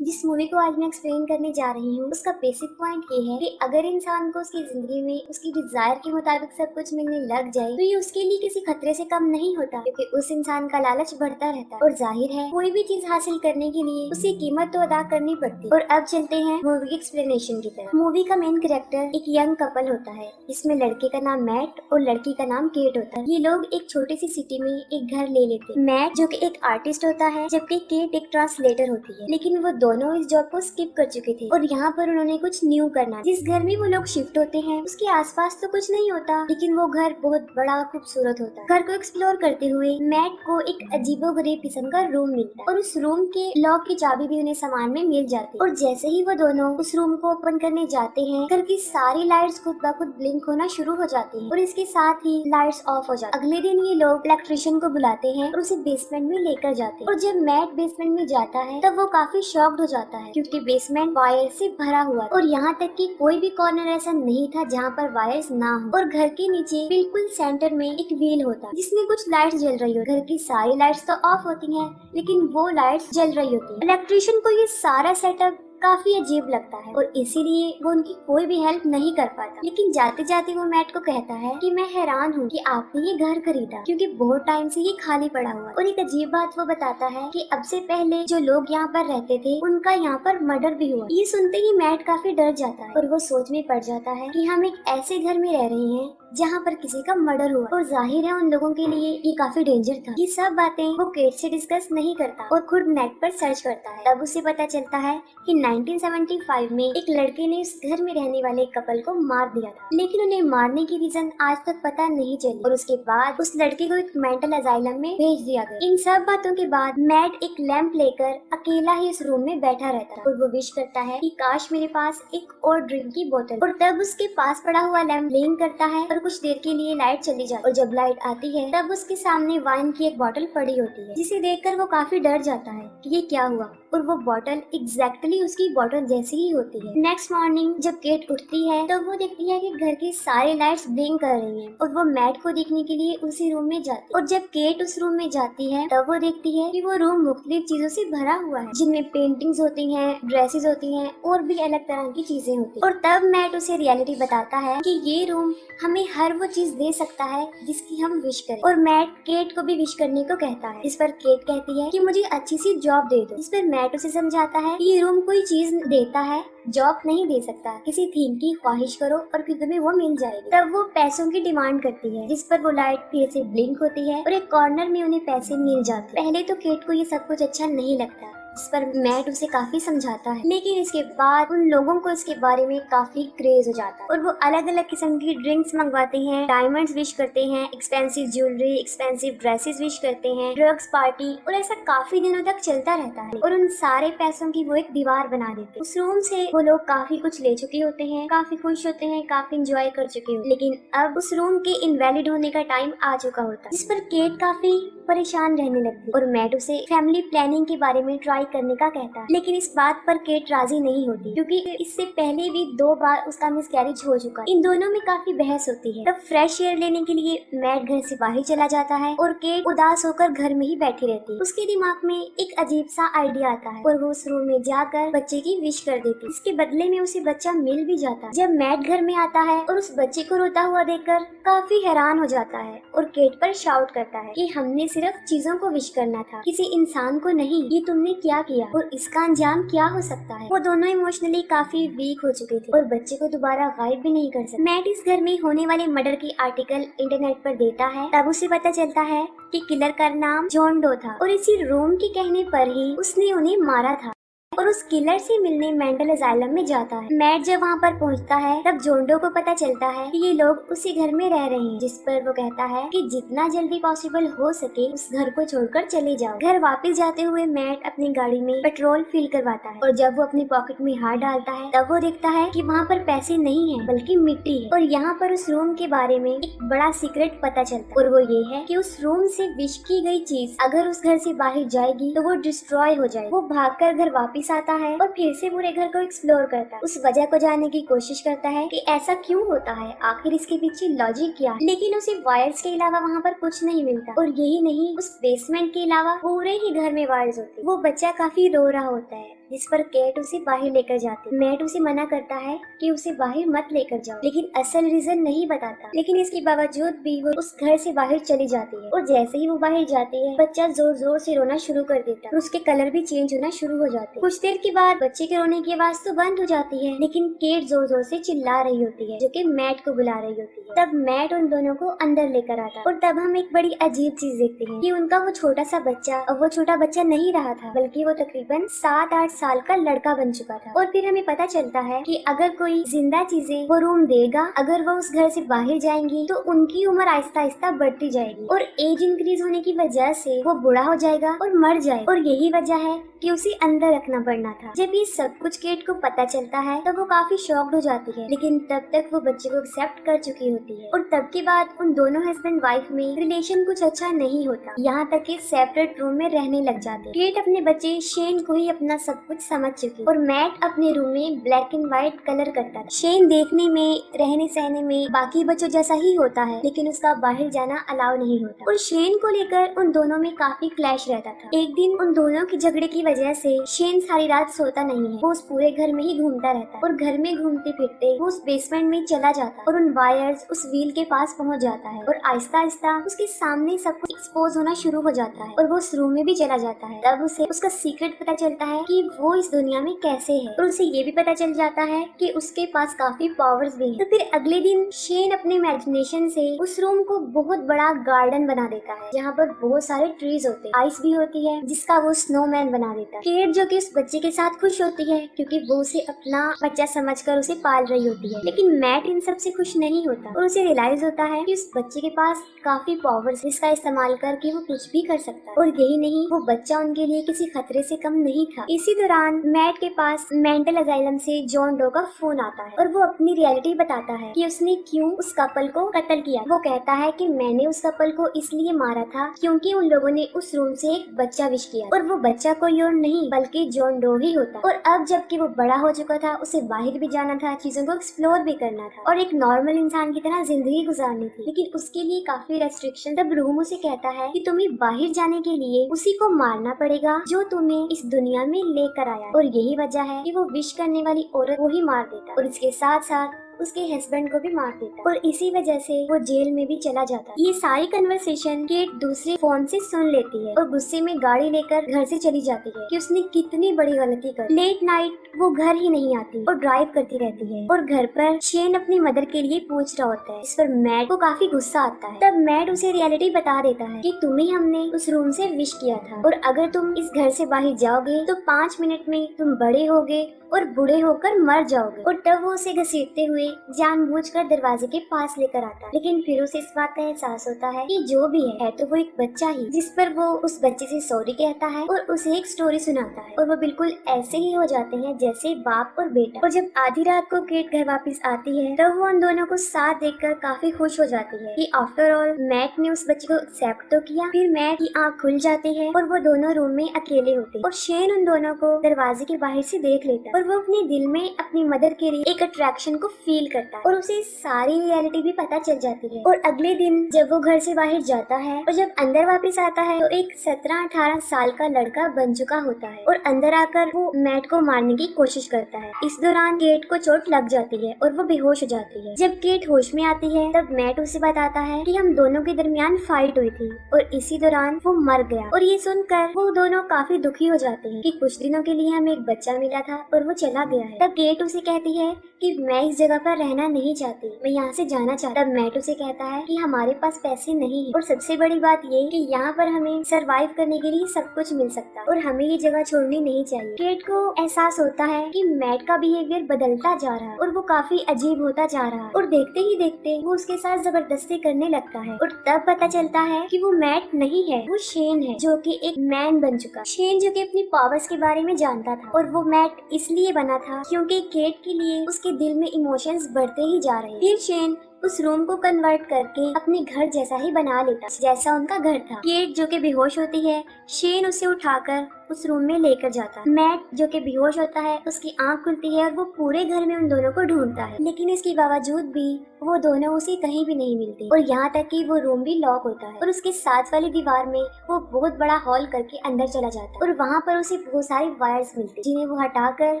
जिस मूवी को आज मैं एक्सप्लेन करने जा रही हूँ उसका बेसिक पॉइंट ये है कि अगर इंसान को उसकी जिंदगी में उसकी डिजायर के मुताबिक सब कुछ मिलने लग जाए तो ये उसके लिए किसी खतरे से कम नहीं होता, क्योंकि उस इंसान का लालच बढ़ता रहता है और जाहिर है कोई भी चीज हासिल करने के लिए उसे कीमत तो अदा करनी पड़ती है। और अब चलते हैं मूवी एक्सप्लेनेशन की तरफ। मूवी का मेन कैरेक्टर एक यंग कपल होता है। इसमें लड़के का नाम मैट और लड़की का नाम केट होता है। ये लोग एक छोटी सी सिटी में एक घर ले लेते हैं। मैट जो कि एक आर्टिस्ट होता है जबकि केट एक ट्रांसलेटर होती है, लेकिन वो दोनों इस जॉब को स्किप कर चुके थे और यहाँ पर उन्होंने कुछ न्यू करना। जिस घर में वो लोग शिफ्ट होते हैं उसके आसपास तो कुछ नहीं होता, लेकिन वो घर बहुत बड़ा खूबसूरत होता है। घर को एक्सप्लोर करते हुए मैट को एक अजीबोगरीब किस्म का रूम मिलता है और उस रूम के लॉक की चाबी भी उन्हें सामान में मिल जाती है। और जैसे ही वो दोनों उस रूम को ओपन करने जाते हैं घर की सारी लाइट्स खुद ब खुद ब्लिंक होना शुरू हो जाती है और इसके साथ ही लाइट्स ऑफ हो जाती है। अगले दिन ये लोग इलेक्ट्रिशियन को बुलाते हैं और उसे बेसमेंट में लेकर जाते हैं। और जब मैट बेसमेंट में जाता है तब वो काफी शॉक्ड हो जाता है, क्योंकि बेसमेंट वायर से भरा हुआ और यहाँ तक कि कोई भी कॉर्नर ऐसा नहीं था जहाँ पर वायर्स ना हो। और घर के नीचे बिल्कुल सेंटर में एक व्हील होता जिसमें कुछ लाइट्स जल रही हो। घर की सारी लाइट्स तो ऑफ होती हैं, लेकिन वो लाइट्स जल रही होती है। इलेक्ट्रिशियन को ये सारा सेटअप काफी अजीब लगता है और इसीलिए वो उनकी कोई भी हेल्प नहीं कर पाता। लेकिन जाते जाते वो मैट को कहता है कि मैं हैरान हूँ कि आपने ये घर खरीदा, क्योंकि बहुत टाइम से ये खाली पड़ा हुआ है। और एक अजीब बात वो बताता है कि अब से पहले जो लोग यहाँ पर रहते थे उनका यहाँ पर मर्डर भी हुआ। ये सुनते ही मैट काफी डर जाता है और वो सोच में पड़ जाता है कि हम एक ऐसे घर में रह रहे हैं जहाँ पर किसी का मर्डर हुआ और जाहिर है उन लोगों के लिए ये काफी डेंजर था। ये सब बातें वो केट से डिस्कस नहीं करता और खुद नेट पर सर्च करता है। तब उसे पता चलता है कि 1975 में एक लड़के ने इस घर में रहने वाले कपल को मार दिया था, लेकिन उन्हें मारने की रीजन आज तक पता नहीं चली और उसके बाद उस लड़के को एक मेंटल असाइलम में भेज दिया गया। इन सब बातों के बाद मैट एक लैंप लेकर अकेला ही इस रूम में बैठा रहता है और वो विश करता है कि काश मेरे पास एक और ड्रिंक की बोतल। और तब उसके पास पड़ा हुआ लैंप ब्लिंक करता है और कुछ देर के लिए लाइट चली जाती है और जब लाइट आती है तब उसके सामने वाइन की एक बोतल पड़ी होती है, जिसे देखकर वो काफी डर जाता है कि ये क्या हुआ। और वो बोतल एग्जैक्टली उसकी बोतल जैसी ही होती है। नेक्स्ट मॉर्निंग जब केट उठती है तो वो देखती है कि घर की सारी लाइट्स ब्लिंक कर रही हैं और वो मैट को देखने के लिए उसी रूम में जाती है। और जब केट उस रूम में जाती है तब वो देखती है कि वो रूम मुख्तलिफ चीजों से भरा हुआ है, जिनमें पेंटिंग्स होती हैं, ड्रेसेस होती हैं और भी अलग तरह की चीजें होती हैं। और तब मैट उसे रियलिटी बताता है कि ये रूम हमें हर वो चीज दे सकता है जिसकी हम विश करें। और मैट केट को भी विश करने को कहता है, जिस पर केट कहती है कि मुझे अच्छी सी जॉब दे दो। इस पर मैट उसे समझाता है कि ये रूम कोई चीज देता है, जॉब नहीं दे सकता। किसी थीम की ख्वाहिश करो और फिर तुम्हें वो मिल जाएगी। तब वो पैसों की डिमांड करती है, जिस पर वो लाइट फिर से ब्लिंक होती है और एक कॉर्नर में उन्हें पैसे मिल जाते हैं। पहले तो केट को ये सब कुछ अच्छा नहीं लगता, इस पर मैट उसे काफी समझाता है, लेकिन इसके बाद उन लोगों को इसके बारे में काफी क्रेज हो जाता है और वो अलग अलग किस्म की ड्रिंक्स मंगवाते हैं, डायमंड्स विश करते हैं, expensive jewellery, expensive dresses wish करते हैं, ड्रग्स पार्टी, और ऐसा काफी दिनों तक चलता रहता है। और उन सारे पैसों की वो एक दीवार बना देते हैं। उस रूम से वो लोग काफी कुछ ले चुके होते हैं, काफी खुश होते हैं, काफी इंजॉय कर चुके होते हैं, लेकिन अब उस रूम के इनवैलिड होने का टाइम आ चुका होता है, जिस पर केट काफी परेशान रहने लगती और मैट उसे फैमिली प्लानिंग के बारे में ट्राई करने का कहता है। लेकिन इस बात पर केट राजी नहीं होती, क्योंकि इससे पहले भी 2 बार उसका मिसकैरेज हो चुका है। इन दोनों में काफी बहस होती है। तब फ्रेश एयर लेने के लिए मैट घर से बाहर चला जाता है और केट उदास होकर घर में ही बैठी रहती है। उसके दिमाग में एक अजीब सा आइडिया आता है और वो उस रूम में जाकर बच्चे की विश कर देती है। इसके बदले में उसे बच्चा मिल भी जाता है। जब मैट घर में आता है और उस बच्चे को रोता हुआ देखकर काफी हैरान हो जाता है और केट पर शाउट करता है कि हमने सिर्फ चीजों को विश करना था, किसी इंसान को नहीं। ये तुमने क्या किया और इसका अंजाम क्या हो सकता है। वो दोनों इमोशनली काफी वीक हो चुके थे और बच्चे को दोबारा गायब भी नहीं कर सकते। मैट इस घर में होने वाले मर्डर की आर्टिकल इंटरनेट पर देता है। तब उसे पता चलता है कि किलर का नाम जॉन डो था और इसी रूम के कहने पर ही उसने उन्हें मारा था और उस किलर से मिलने मेंटल असाइलम में जाता है। मैट जब वहाँ पर पहुँचता है तब जोंडो को पता चलता है कि ये लोग उसी घर में रह रहे हैं, जिस पर वो कहता है कि जितना जल्दी पॉसिबल हो सके उस घर को छोड़कर चले जाओ। घर वापस जाते हुए मैट अपनी गाड़ी में पेट्रोल फिल करवाता है और जब वो अपनी पॉकेट में हाथ डालता है तब वो देखता है कि वहाँ पर पैसे नहीं है बल्कि मिट्टी है। और यहाँ पर उस रूम के बारे में एक बड़ा सीक्रेट पता चलता है और वो ये है कि उस रूम से विश की गई चीज अगर उस घर से बाहर जाएगी तो वो डिस्ट्रॉय हो जाएगी। वो भागकर घर वापस आता है और फिर से पूरे घर को एक्सप्लोर करता है। उस वजह को जानने की कोशिश करता है कि ऐसा क्यों होता है, आखिर इसके पीछे लॉजिक क्या है। लेकिन उसे वायर्स के अलावा वहाँ पर कुछ नहीं मिलता और यही नहीं, उस बेसमेंट के अलावा पूरे ही घर में वायर्स होते हैं। वो बच्चा काफी रो रहा होता है जिस पर केट उसे बाहर लेकर जाती। मैट उसे मना करता है कि उसे बाहर मत लेकर जाओ, लेकिन असल रीजन नहीं बताता। लेकिन इसके बावजूद भी वो उस घर से बाहर चली जाती है और जैसे ही वो बाहर जाती है बच्चा जोर जोर से रोना शुरू कर देता है और उसके कलर भी चेंज होना शुरू हो जाते हैं। कुछ देर के बाद बच्चे के रोने की आवाज तो बंद हो जाती है, लेकिन केट जोर जोर से चिल्ला रही होती है जो कि मैट को बुला रही होती है। तब मैट उन दोनों को अंदर लेकर आता है और तब हम एक बड़ी अजीब चीज देखते हैं कि उनका वो छोटा सा बच्चा अब वो छोटा बच्चा नहीं रहा था, बल्कि वो तकरीबन 7-8 साल का लड़का बन चुका था। और फिर हमें पता चलता है कि अगर कोई जिंदा चीजें वो रूम देगा, अगर वो उस घर से बाहर जाएंगी तो उनकी उम्र आहिस्ता आहिस्ता बढ़ती जाएगी और एज इंक्रीज होने की वजह से वो बूढ़ा हो जाएगा और मर जाएगा। और यही वजह है कि उसे अंदर रखना पड़ना था। जब ये सब कुछ केट को पता चलता है तब वो काफी शॉक्ड हो जाती है, लेकिन तब तक वो बच्चे को एक्सेप्ट कर चुकी होती है। और तब के बाद उन दोनों हस्बैंड वाइफ में रिलेशन कुछ अच्छा नहीं होता, यहाँ तक कि सेपरेट रूम में रहने लग जाते। केट अपने बच्चे शेन को ही अपना सब कुछ समझ चुकी और मैट अपने रूम में ब्लैक एंड व्हाइट कलर करता था। शेन देखने में, रहने सहने में बाकी बच्चों जैसा ही होता है, लेकिन उसका बाहर जाना अलाउ नहीं होता। और शेन को लेकर उन दोनों में काफी क्लैश रहता था। एक दिन उन दोनों के झगड़े की वजह से शेन सारी रात सोता नहीं है, वो उस पूरे घर में ही घूमता रहता है और घर में घूमते फिरते वो उस बेसमेंट में चला जाता है और उन वायर्स उस व्हील के पास पहुंच जाता है और आहिस्ता आहिस्ता उसके सामने सब कुछ एक्सपोज होना शुरू हो जाता है और वो उस रूम में भी चला जाता है। तब उसे उसका सीक्रेट पता चलता है कि वो इस दुनिया में कैसे है और उसे ये भी पता चल जाता है कि उसके पास काफी पावर्स भी हैं। तो फिर अगले दिन शेन अपने इमेजिनेशन से उस रूम को बहुत बड़ा गार्डन बना देता है जहाँ पर बहुत सारे ट्रीज होते हैं, आइस भी होती है जिसका वो स्नोमैन बना देता है। केट जो कि उस बच्चे के साथ खुश होती है क्योंकि वो उसे अपना बच्चा समझकर उसे पाल रही होती है, लेकिन मैट इन सब से खुश नहीं होता और उसे रियलाइज होता है कि उस बच्चे के पास काफी पावर्स जिसका इस्तेमाल करके वो कुछ भी कर सकता है। और यही नहीं, वो बच्चा उनके लिए किसी खतरे से कम नहीं था। इसी दौरान मैट के पास मेंटल असाइलम से जॉन डो का फोन आता है और वो अपनी रियलिटी बताता है कि उसने क्यों उस कपल को कत्ल किया। वो कहता है कि मैंने उस कपल को इसलिए मारा था क्योंकि उन लोगों ने उस रूम से एक बच्चा विश किया और वो बच्चा कोई और नहीं बल्कि जॉन डो ही होता। और अब जबकि वो बड़ा हो चुका था, उसे बाहर भी जाना था, चीजों को एक्सप्लोर भी करना था और एक नॉर्मल इंसान की तरह जिंदगी गुजारनी थी, लेकिन उसके लिए काफी रेस्ट्रिक्शन। तब रूम उसे कहता है कि तुम्हें बाहर जाने के लिए उसी को मारना पड़ेगा जो तुम्हें इस दुनिया में लेकर आया, और यही वजह है कि वो विश करने वाली औरत को ही मार देता और इसके साथ साथ उसके हस्बैंड को भी मार देता और इसी वजह से वो जेल में भी चला जाता। ये सारी कन्वर्सेशन केट दूसरे फोन से सुन लेती है और गुस्से में गाड़ी लेकर घर से चली जाती है कि उसने कितनी बड़ी गलती कर। लेट नाइट वो घर ही नहीं आती और ड्राइव करती रहती है और घर पर शेन अपनी मदर के लिए पूछ रहा होता है, इस पर मैट को काफी गुस्सा आता है। तब मैट उसे रियलिटी बता देता है कि तुम्हें हमने उस रूम से विश किया था और अगर तुम इस घर से बाहर जाओगे तो 5 मिनट में तुम बड़े होगे और बूढ़े होकर मर जाओगे। और तब वो उसे घसीटते हुए जानबूझकर दरवाजे के पास लेकर आता है, लेकिन फिर उसे इस बात का एहसास होता है कि जो भी है तो वो एक बच्चा ही, जिस पर वो उस बच्चे से सॉरी कहता है और उसे एक स्टोरी सुनाता है और वो बिल्कुल ऐसे ही हो जाते हैं जैसे बाप और बेटा। और जब आधी रात को केट घर वापस आती है तब वो उन दोनों को साथ देखकर काफी खुश हो जाती है कि आफ्टर ऑल मैट ने उस बच्चे को एक्सेप्ट तो किया। फिर मैट की आँख खुल जाती है और वो दोनों रूम में अकेले होते हैं और शेन उन दोनों को दरवाजे के बाहर से देख लेता है और वो अपने दिल में अपनी मदर के लिए एक अट्रैक्शन को फील करता है और उसे सारी रियलिटी भी पता चल जाती है। और अगले दिन जब वो घर से बाहर जाता है और जब अंदर वापस आता है तो एक 17-18 साल का लड़का बन चुका होता है और अंदर आकर वो मैट को मारने की कोशिश करता है। इस दौरान केट को चोट लग जाती है और वो बेहोश हो जाती है। जब केट होश में आती है तब मैट उसे बताता है कि हम दोनों के दरमियान फाइट हुई थी और इसी दौरान वो मर गया। और ये सुनकर वो दोनों काफी दुखी हो जाते हैं कि कुछ दिनों के लिए हमें एक बच्चा मिला था और वो चला गया है। तब केट उसे कहती है कि मैं इस जगह पर रहना नहीं चाहती, मैं यहाँ से जाना चाहता। तब मैट उसे कहता है कि हमारे पास पैसे नहीं है और सबसे बड़ी बात ये कि यहाँ पर हमें सरवाइव करने के लिए सब कुछ मिल सकता है और हमें ये जगह छोड़नी नहीं चाहिए। केट को एहसास होता है कि मैट का बिहेवियर बदलता जा रहा है और वो काफी अजीब होता जा रहा है और देखते ही देखते वो उसके साथ जबरदस्ती करने लगता है। और तब पता चलता है कि वो मैट नहीं है, वो शेन है जो कि एक मैन बन चुका। शेन जो कि अपनी पावर्स के बारे में जानता था और वो मैट इसलिए बना था क्योंकि केट के लिए उसके दिल में इमोशंस बढ़ते ही जा रहे। फिर शेन उस रूम को कन्वर्ट करके अपने घर जैसा ही बना लेता जैसा उनका घर था। केट जो कि बेहोश होती है, शेन उसे उठाकर उस रूम में लेकर जाता है। मैट जो कि बेहोश होता है, उसकी आंख खुलती है और वो पूरे घर में उन दोनों को ढूंढता है, लेकिन इसके बावजूद भी वो दोनों उसे कहीं भी नहीं मिलते और यहाँ तक कि वो रूम भी लॉक होता है और उसके साथ वाली दीवार में वो बहुत बड़ा हॉल करके अंदर चला जाता है और वहाँ पर उसे बहुत सारी वायर्स मिलती जिन्हें वो हटाकर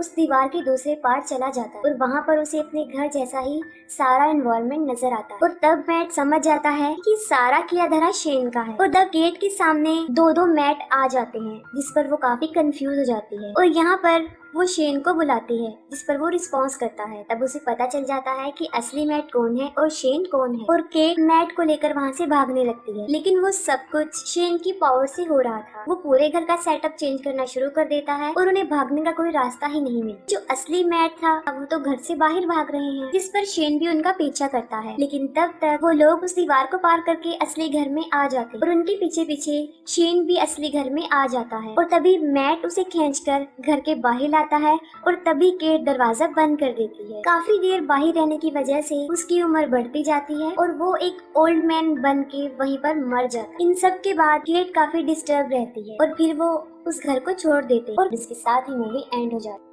उस दीवार के दूसरे पार्ट चला जाता है और वहाँ पर उसे अपने घर जैसा ही सारा एनवायरनमेंट नजर आता है। और तब मैट समझ जाता है कि सारा किया धरा शेन का है और द गेट के सामने दो दो मैट आ जाते हैं, जिस पर वो काफी कंफ्यूज हो जाती है और यहाँ पर वो शेन को बुलाती है, जिस पर वो रिस्पॉन्स करता है। तब उसे पता चल जाता है कि असली मैट कौन है और शेन कौन है और केट मैट को लेकर वहाँ से भागने लगती है, लेकिन वो सब कुछ शेन की पावर से हो रहा था। वो पूरे घर का सेटअप चेंज करना शुरू कर देता है और उन्हें भागने का कोई रास्ता ही नहीं मिला। जो असली मैट था वो तो घर से बाहर भाग रहे हैं, जिस पर शेन भी उनका पीछा करता है, लेकिन तब तक वो लोग उस दीवार को पार करके असली घर में आ जाते और उनके पीछे पीछे शेन भी असली घर में आ जाता है और तभी मैट उसे खींचकर घर के बाहर लाता है और तभी केट दरवाजा बंद कर देती है। काफी देर बाहर रहने की वजह से उसकी उम्र बढ़ती जाती है और वो एक ओल्ड मैन बन के वहीं पर मर जाता है। इन सब के बाद केट काफी डिस्टर्ब रहती है और फिर वो उस घर को छोड़ देते हैं और इसके साथ ही मूवी एंड हो जाती है।